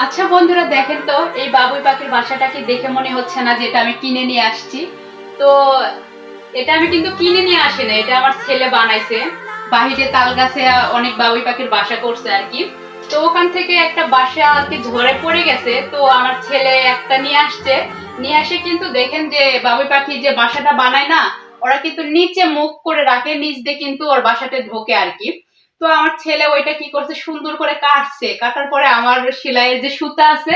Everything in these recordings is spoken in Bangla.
আচ্ছা বন্ধুরা, দেখেন তো এই বাবুই পাখির বাসাটা কি দেখে মনে হচ্ছে না যে এটা আমি কিনে নিয়ে আসছি? তো এটা আমি কিন্তু কিনে নিয়ে আসি না, এটা আমার ছেলে বানাইছে। বাহিরে তাল গাছে অনেক বাবুই পাখির বাসা করছে আর কি। তো ওখান থেকে একটা বাসা আর কি ঝরে পড়ে গেছে, তো আমার ছেলে একটা নিয়ে আসছে। নিয়ে আসে কিন্তু দেখেন যে বাবুই পাখি যে বাসাটা বানায় না, ওরা কিন্তু নিচে মুখ করে রাখে, নিচ দিয়ে কিন্তু ওর বাসাতে ঢোকে আর কি। তো আমার ছেলে ওইটা কি করছে, সুন্দর করে কাটছে, কাটার পরে আমার সেলাইয়ের যে সুতা আছে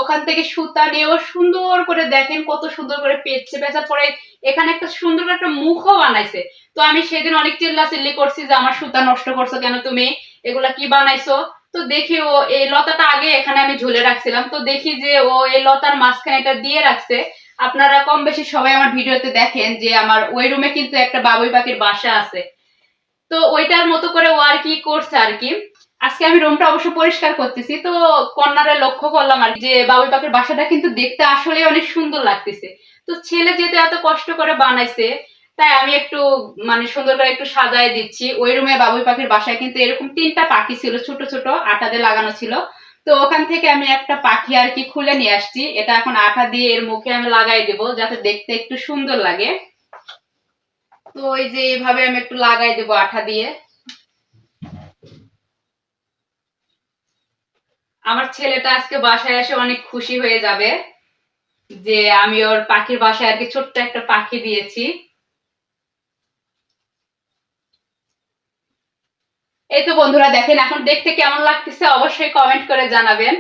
ওখান থেকে সুতা নিয়েও সুন্দর করে দেখেন কত সুন্দর করে পেঁচছে, পেঁচার পরে এখানে একটা সুন্দর একটা মুখও বানাইছে। তো আমি সেদিন অনেক চিল্লাচিল্লি করছি যে আমার সুতা নষ্ট করছো কেন তুমি, এগুলা কি বানাইছো? তো দেখি ও এই লতাটা আগে এখানে আমি ঝুলে রাখছিলাম, তো দেখি যে ও এই লতার মাঝখানে এটা দিয়ে রাখছে। আপনারা কম বেশি সবাই আমার ভিডিওতে দেখেন যে আমার ওই রুমে কিন্তু একটা বাবুই পাখির বাসা আছে। তো ওইটার মতো করে ও আর কি করছে আর কি। আজকে আমি রুমটা অবশ্য পরিষ্কার করতেছি, তো কর্নারে লক্ষ্য করলাম আর কি যে বাবুই পাখির বাসাটা কিন্তু দেখতে আসলে অনেক সুন্দর লাগতেছে। তো ছেলে যেহেতু এত কষ্ট করে বানাইছে, তাই আমি একটু মানে সুন্দর করে একটু সাজায় দিচ্ছি। ওই রুমে বাবুই পাখির বাসায় কিন্তু এরকম 3টা পাখি ছিল, ছোট ছোট আঠা দিয়ে লাগানো ছিল। তো ওখান থেকে আমি একটা পাখি আর কি খুলে নিয়ে আসছি, এটা এখন আঠা দিয়ে এর মুখে আমি লাগাই দেবো যাতে দেখতে একটু সুন্দর লাগে। তো ওই যে এইভাবে আমি একটু লাগাই দেবো আঠা দিয়ে। আমার ছেলেটা আজকে বাসায় এসে অনেক খুশি হয়ে যাবে যে আমি ওর পাখির বাসায় আর কি ছোট্ট একটা পাখি দিয়েছি। এই তো বন্ধুরা দেখেন এখন দেখতে কেমন লাগতেছে অবশ্যই কমেন্ট করে জানাবেন।